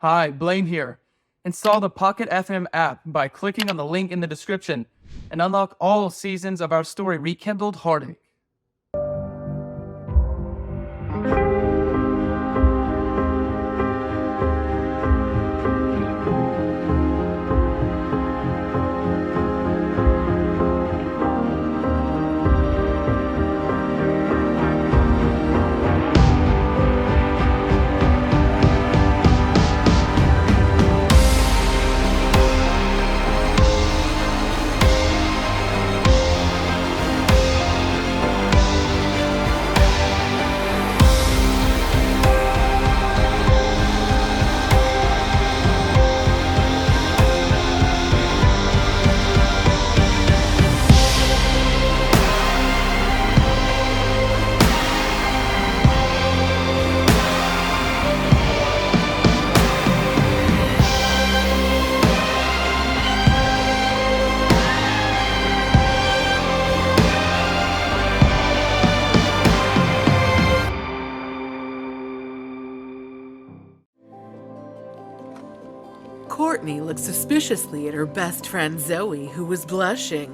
Hi, Blaine here. Install the Pocketfm app by clicking on the link in the description and unlock all seasons of our story Rekindled Heartache. Courtney looked suspiciously at her best friend Zoey, who was blushing.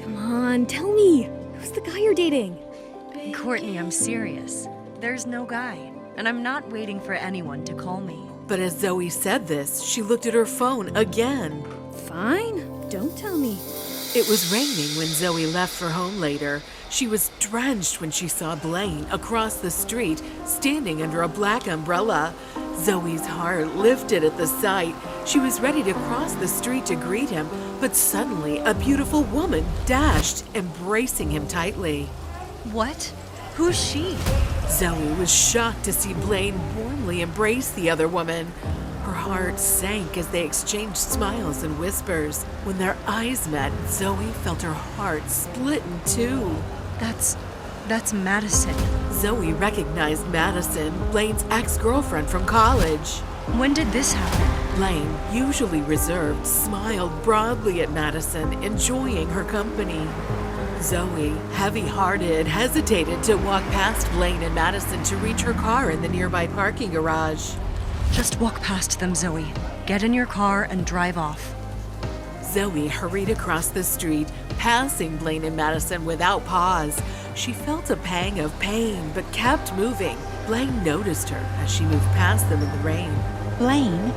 Come on, tell me. Who's the guy you're dating? Courtney, I'm serious. There's no guy, and I'm not waiting for anyone to call me. But as Zoey said this, she looked at her phone again. Fine, don't tell me. It was raining when Zoey left for home later. She was drenched when she saw Blaine across the street, standing under a black umbrella. Zoey's heart lifted at the sight. She was ready to cross the street to greet him, but suddenly a beautiful woman dashed, embracing him tightly. What? Who's she? Zoey was shocked to see Blaine warmly embrace the other woman. Her heart sank as they exchanged smiles and whispers. When their eyes met, Zoey felt her heart split in two. That's Madison. Zoey recognized Madison, Blaine's ex-girlfriend from college. When did this happen? Blaine, usually reserved, smiled broadly at Madison, enjoying her company. Zoey, heavy-hearted, hesitated to walk past Blaine and Madison to reach her car in the nearby parking garage. Just walk past them, Zoey. Get in your car and drive off. Zoey hurried across the street, passing Blaine and Madison without pause. She felt a pang of pain, but kept moving. Blaine noticed her as she moved past them in the rain. Blaine,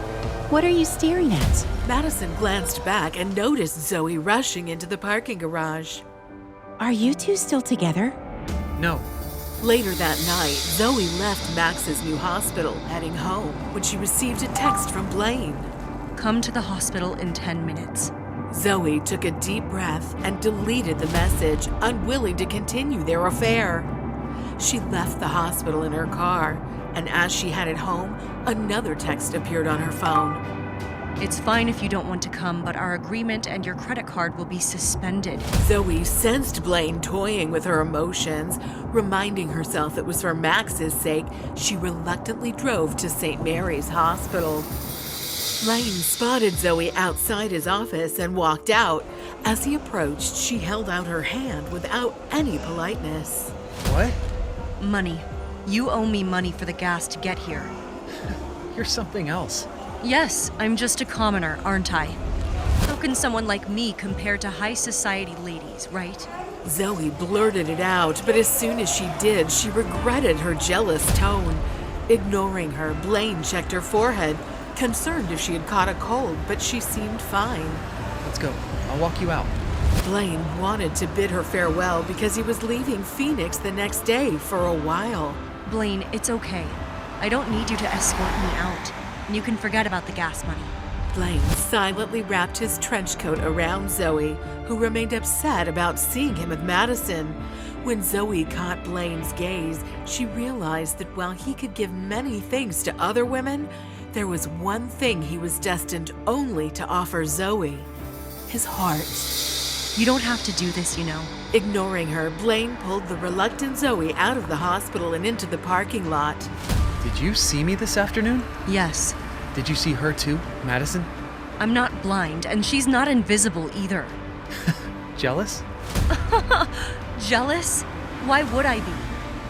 what are you staring at? Madison glanced back and noticed Zoey rushing into the parking garage. Are you two still together? No. Later that night, Zoey left Max's new hospital, heading home, when she received a text from Blaine. Come to the hospital in 10 minutes. Zoey took a deep breath and deleted the message, unwilling to continue their affair. She left the hospital in her car, and as she headed home, another text appeared on her phone. It's fine if you don't want to come, but our agreement and your credit card will be suspended. Zoey sensed Blaine toying with her emotions. Reminding herself it was for Max's sake, she reluctantly drove to St. Mary's Hospital. Blaine spotted Zoey outside his office and walked out. As he approached, she held out her hand without any politeness. What? Money. You owe me money for the gas to get here. You're something else. Yes, I'm just a commoner, aren't I? How can someone like me compare to high society ladies, right? Zoey blurted it out, but as soon as she did, she regretted her jealous tone. Ignoring her, Blaine checked her forehead, concerned if she had caught a cold, but she seemed fine. Let's go. I'll walk you out. Blaine wanted to bid her farewell because he was leaving Phoenix the next day for a while. Blaine, it's okay. I don't need you to escort me out. And you can forget about the gas money. Blaine silently wrapped his trench coat around Zoey, who remained upset about seeing him with Madison. When Zoey caught Blaine's gaze, she realized that while he could give many things to other women, there was one thing he was destined only to offer Zoey: his heart. You don't have to do this, you know. Ignoring her, Blaine pulled the reluctant Zoey out of the hospital and into the parking lot. Did you see me this afternoon? Yes. Did you see her too, Madison? I'm not blind, and she's not invisible either. Jealous? Jealous? Why would I be?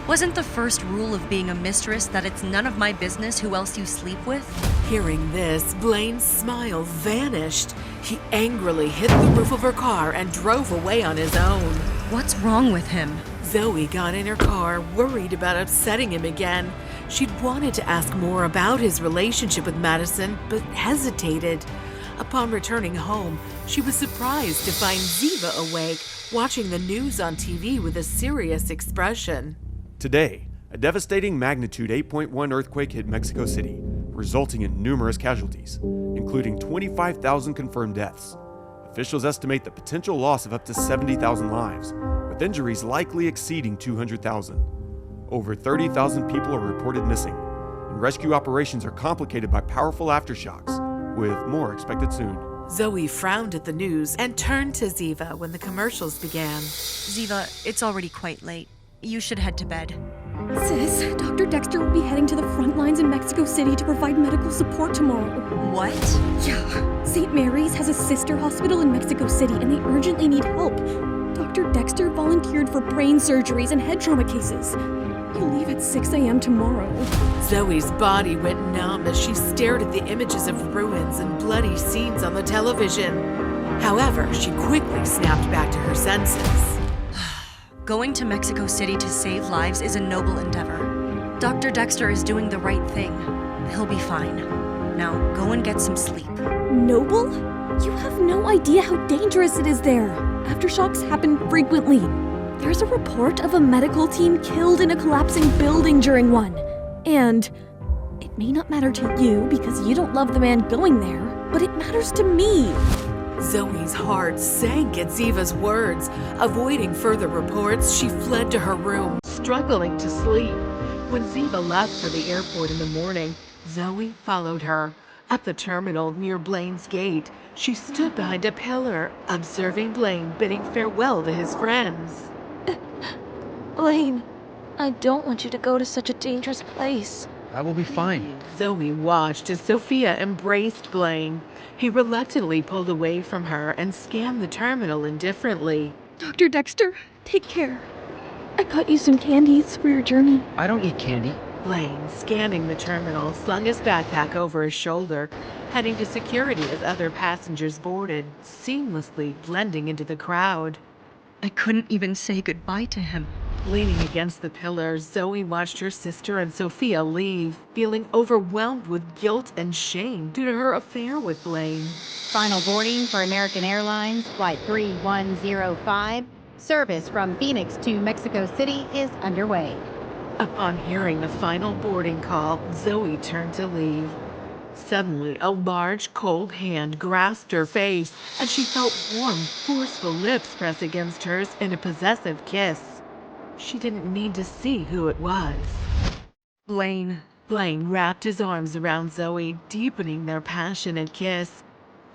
Wasn't the first rule of being a mistress that it's none of my business who else you sleep with? Hearing this, Blaine's smile vanished. He angrily hit the roof of her car and drove away on his own. What's wrong with him? Zoey got in her car, worried about upsetting him again. She'd wanted to ask more about his relationship with Madison, but hesitated. Upon returning home, she was surprised to find Ziva awake, watching the news on TV with a serious expression. Today, a devastating magnitude 8.1 earthquake hit Mexico City, resulting in numerous casualties, including 25,000 confirmed deaths. Officials estimate the potential loss of up to 70,000 lives, with injuries likely exceeding 200,000. Over 30,000 people are reported missing, and rescue operations are complicated by powerful aftershocks, with more expected soon. Zoey frowned at the news and turned to Ziva when the commercials began. Ziva, it's already quite late. You should head to bed. Sis, Dr. Dexter will be heading to the front lines in Mexico City to provide medical support tomorrow. What? Yeah, St. Mary's has a sister hospital in Mexico City and they urgently need help. Dr. Dexter volunteered for brain surgeries and head trauma cases. He'll leave at 6 a.m. tomorrow. Zoey's body went numb as she stared at the images of ruins and bloody scenes on the television. However, she quickly snapped back to her senses. Going to Mexico City to save lives is a noble endeavor. Dr. Dexter is doing the right thing. He'll be fine. Now, go and get some sleep. Noble? You have no idea how dangerous it is there. Aftershocks happen frequently. There's a report of a medical team killed in a collapsing building during one. And it may not matter to you because you don't love the man going there, but it matters to me. Zoey's heart sank at Ziva's words. Avoiding further reports, she fled to her room, struggling to sleep. When Ziva left for the airport in the morning, Zoey followed her. At the terminal near Blaine's gate, she stood behind a pillar, observing Blaine bidding farewell to his friends. Blaine, I don't want you to go to such a dangerous place. I will be fine. Zoey watched as Sophia embraced Blaine. He reluctantly pulled away from her and scanned the terminal indifferently. Dr. Dexter, take care. I got you some candies for your journey. I don't eat candy. Blaine, scanning the terminal, slung his backpack over his shoulder, heading to security as other passengers boarded, seamlessly blending into the crowd. I couldn't even say goodbye to him. Leaning against the pillar, Zoey watched her sister and Sophia leave, feeling overwhelmed with guilt and shame due to her affair with Blaine. Final boarding for American Airlines Flight 3105. Service from Phoenix to Mexico City is underway. Upon hearing the final boarding call, Zoey turned to leave. Suddenly, a large, cold hand grasped her face, and she felt warm, forceful lips press against hers in a possessive kiss. She didn't need to see who it was. Blaine. Blaine wrapped his arms around Zoey, deepening their passionate kiss.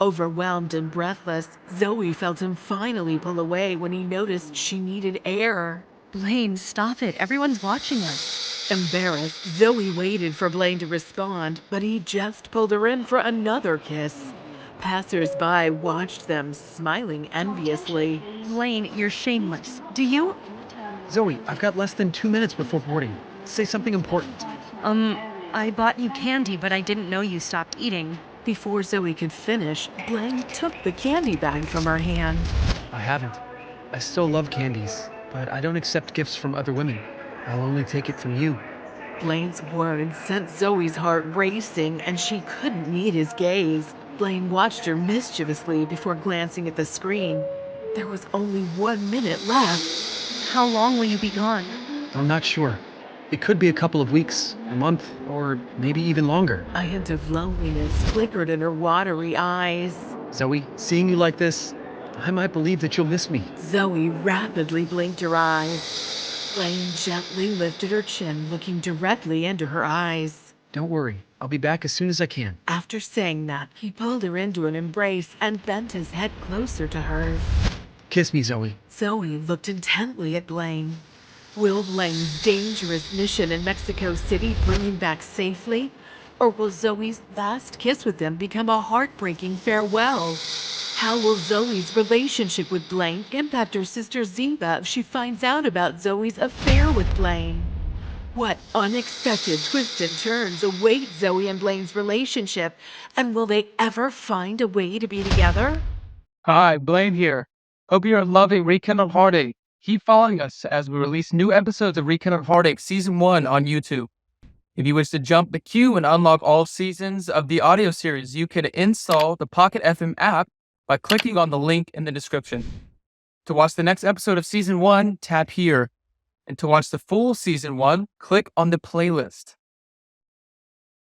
Overwhelmed and breathless, Zoey felt him finally pull away when he noticed she needed air. Blaine, stop it. Everyone's watching us. Embarrassed, Zoey waited for Blaine to respond, but he just pulled her in for another kiss. Passers-by watched them, smiling enviously. Blaine, you're shameless. Do you? Zoey, I've got less than 2 minutes before boarding. Say something important. I bought you candy, but I didn't know you stopped eating. Before Zoey could finish, Blaine took the candy bag from her hand. I haven't. I still love candies, but I don't accept gifts from other women. I'll only take it from you. Blaine's words sent Zoey's heart racing, and she couldn't meet his gaze. Blaine watched her mischievously before glancing at the screen. There was only 1 minute left. How long will you be gone? I'm not sure. It could be a couple of weeks, a month, or maybe even longer. A hint of loneliness flickered in her watery eyes. Zoey, seeing you like this, I might believe that you'll miss me. Zoey rapidly blinked her eyes. Blaine gently lifted her chin, looking directly into her eyes. Don't worry, I'll be back as soon as I can. After saying that, he pulled her into an embrace and bent his head closer to hers. Kiss me, Zoey. Zoey looked intently at Blaine. Will Blaine's dangerous mission in Mexico City bring him back safely? Or will Zoey's last kiss with him become a heartbreaking farewell? How will Zoey's relationship with Blaine impact her sister Ziva if she finds out about Zoey's affair with Blaine? What unexpected twists and turns await Zoey and Blaine's relationship? And will they ever find a way to be together? Hi, Blaine here. Hope you are loving Rekindled Heartache. Keep following us as we release new episodes of Rekindled Heartache Season 1 on YouTube. If you wish to jump the queue and unlock all seasons of the audio series, you can install the Pocketfm app by clicking on the link in the description. To watch the next episode of Season 1, tap here. And to watch the full Season 1, click on the playlist.